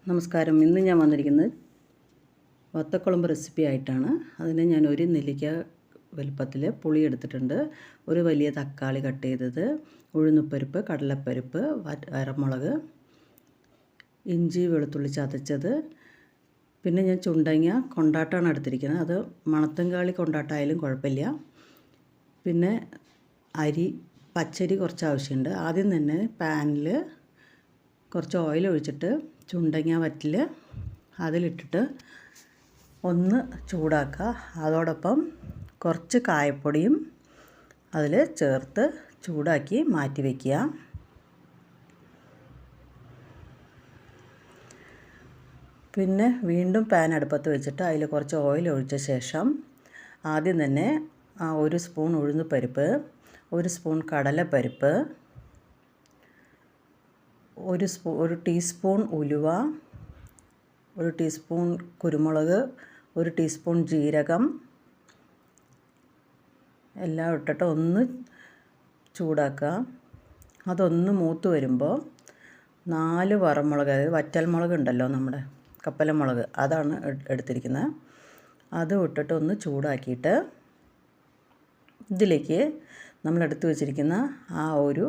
നമസ്കാരം. ഇന്ന് ഞാൻ വന്നിരിക്കുന്നത് വത്തക്കുളമ്പ് റെസിപ്പി ആയിട്ടാണ്. അതിന് ഞാൻ ഒരു നെല്ലിക്ക വലുപ്പത്തിൽ പുളി എടുത്തിട്ടുണ്ട്, ഒരു വലിയ തക്കാളി കട്ട് ചെയ്തത്, ഉഴുന്നുപരിപ്പ്, കടലപ്പരിപ്പ്, വരമുളക്, ഇഞ്ചി വെളുത്തുള്ളി ചതച്ചത്, പിന്നെ ഞാൻ ചുണ്ടങ്ങ കൊണ്ടാട്ടമാണ് എടുത്തിരിക്കുന്നത്. അത് മണത്തങ്കാളി കൊണ്ടാട്ടമായാലും കുഴപ്പമില്ല. പിന്നെ പച്ചരി കുറച്ച് ആവശ്യമുണ്ട്. ആദ്യം തന്നെ പാനിൽ കുറച്ച് ഓയിൽ ഒഴിച്ചിട്ട് ചുണ്ടങ്ങ വറ്റിൽ അതിലിട്ടിട്ട് ഒന്ന് ചൂടാക്കുക. അതോടൊപ്പം കുറച്ച് കായപ്പൊടിയും അതിൽ ചേർത്ത് ചൂടാക്കി മാറ്റി വയ്ക്കുക. പിന്നെ വീണ്ടും പാൻ അടുപ്പത്ത് വെച്ചിട്ട് അതിൽ കുറച്ച് ഓയിൽ ഒഴിച്ച ശേഷം ആദ്യം തന്നെ 1 സ്പൂൺ ഉഴുന്നുപരിപ്പ്, 1 സ്പൂൺ കടലപ്പരിപ്പ്, 1 ടീസ്പൂൺ ഉലുവ, 1 ടീസ്പൂൺ കുരുമുളക്, 1 ടീസ്പൂൺ ജീരകം എല്ലാം ഇട്ടിട്ട് ഒന്ന് ചൂടാക്കുക. അതൊന്ന് മൂത്ത് വരുമ്പോൾ 4 വറമുളക്, അതായത് വറ്റൽമുളക് ഉണ്ടല്ലോ, നമ്മുടെ കപ്പലമുളക്, അതാണ് എടുത്തിരിക്കുന്നത്. അത് ഇട്ടിട്ട് ഒന്ന് ചൂടാക്കിയിട്ട് ഇതിലേക്ക് നമ്മളെടുത്ത് വെച്ചിരിക്കുന്ന ആ 1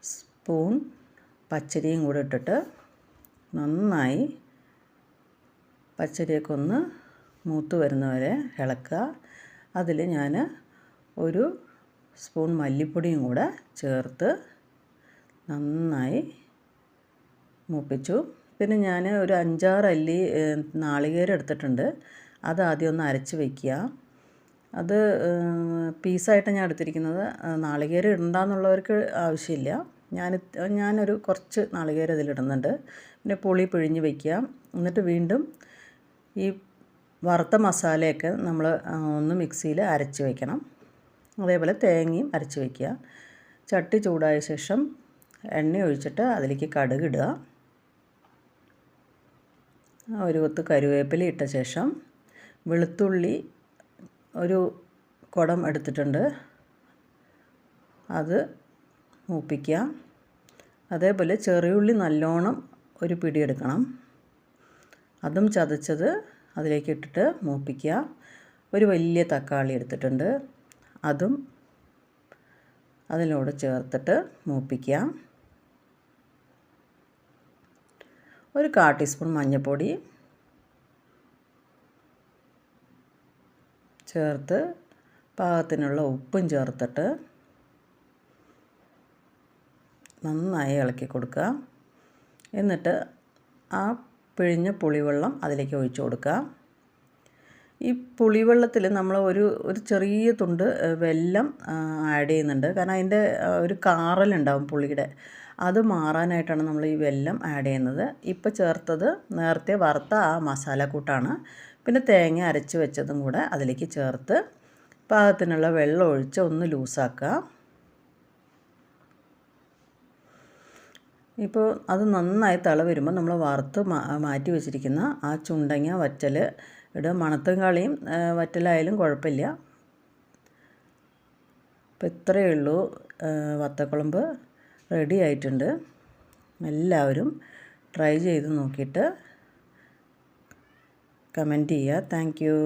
സ്പൂൺ പച്ചരിയും കൂടെ ഇട്ടിട്ട് നന്നായി പച്ചരിയൊക്കെ ഒന്ന് മൂത്ത് വരുന്നവരെ ഇളക്കുക. അതിൽ ഞാൻ 1 സ്പൂൺ മല്ലിപ്പൊടിയും കൂടെ ചേർത്ത് നന്നായി മൂപ്പിച്ചു. പിന്നെ ഞാൻ ഒരു 5-6 അല്ലി നാളികേരം എടുത്തിട്ടുണ്ട്. അത് ആദ്യം ഒന്ന് അരച്ച് വയ്ക്കുക. അത് പീസായിട്ട് ഞാൻ എടുത്തിരിക്കുന്നത്. നാളികേരം ഇടണ്ടെന്നുള്ളവർക്ക് ആവശ്യമില്ല. ഞാനൊരു കുറച്ച് നാളികേരം ഇതിലിടുന്നുണ്ട്. പിന്നെ പുളി പിഴിഞ്ഞ് വയ്ക്കുക. എന്നിട്ട് വീണ്ടും ഈ വറുത്ത മസാലയൊക്കെ നമ്മൾ ഒന്ന് മിക്സിയിൽ അരച്ച് വയ്ക്കണം. അതേപോലെ തേങ്ങയും അരച്ച് വയ്ക്കുക. ചട്ടി ചൂടായ ശേഷം എണ്ണ ഒഴിച്ചിട്ട് അതിലേക്ക് കടുക് ഇടുക. 1 കൊത്ത് കറിവേപ്പില ഇട്ട ശേഷം വെളുത്തുള്ളി ഒരു കുടം എടുത്തിട്ടുണ്ട്, അത് മൂപ്പിക്കുക. അതേപോലെ ചെറിയുള്ളി നല്ലോണം ഒരു പിടി എടുക്കണം, അതും ചതച്ചത് അതിലേക്ക് ഇട്ടിട്ട് മൂപ്പിക്കുക. ഒരു വലിയ തക്കാളി എടുത്തിട്ടുണ്ട്, അതും അതിനോട് ചേർത്തിട്ട് മൂപ്പിക്കുക. ഒരു 1/4 ടീസ്പൂൺ മഞ്ഞൾപ്പൊടി ചേർത്ത് പാകത്തിനുള്ള ഉപ്പും ചേർത്തിട്ട് നന്നായി ഇളക്കി കൊടുക്കുക. എന്നിട്ട് ആ പിഴിഞ്ഞ പുളിവെള്ളം അതിലേക്ക് ഒഴിച്ചു കൊടുക്കുക. ഈ പുളിവെള്ളത്തിൽ നമ്മൾ ഒരു ചെറിയ തുണ്ട് വെല്ലം ആഡ് ചെയ്യുന്നുണ്ട്. കാരണം അതിൻ്റെ ഒരു കാറലുണ്ടാവും പുളിയുടെ, അത് മാറാനായിട്ടാണ് നമ്മൾ ഈ വെല്ലം ആഡ് ചെയ്യുന്നത്. ഇപ്പോൾ ചേർത്തത് നേരത്തെ വറുത്ത ആ മസാലക്കൂട്ടാണ്. പിന്നെ തേങ്ങ അരച്ച് വെച്ചതും കൂടെ അതിലേക്ക് ചേർത്ത് പാകത്തിനുള്ള വെള്ളം ഒഴിച്ച് ഒന്ന് ലൂസാക്കുക. ഇപ്പോൾ അത് നന്നായി തിള വരുമ്പോൾ നമ്മൾ വറുത്ത് മാറ്റി വെച്ചിരിക്കുന്ന ആ ചുണ്ടങ്ങ വറ്റൽ ഇടുക. മണത്തങ്കാളിയും വറ്റലായാലും കുഴപ്പമില്ല. അപ്പോൾ ഇത്രയേ ഉള്ളൂ, വത്തക്കുളമ്പ് റെഡി ആയിട്ടുണ്ട്. എല്ലാവരും ട്രൈ ചെയ്ത് നോക്കിയിട്ട് കമൻറ്റ് ചെയ്യുക. Thank you.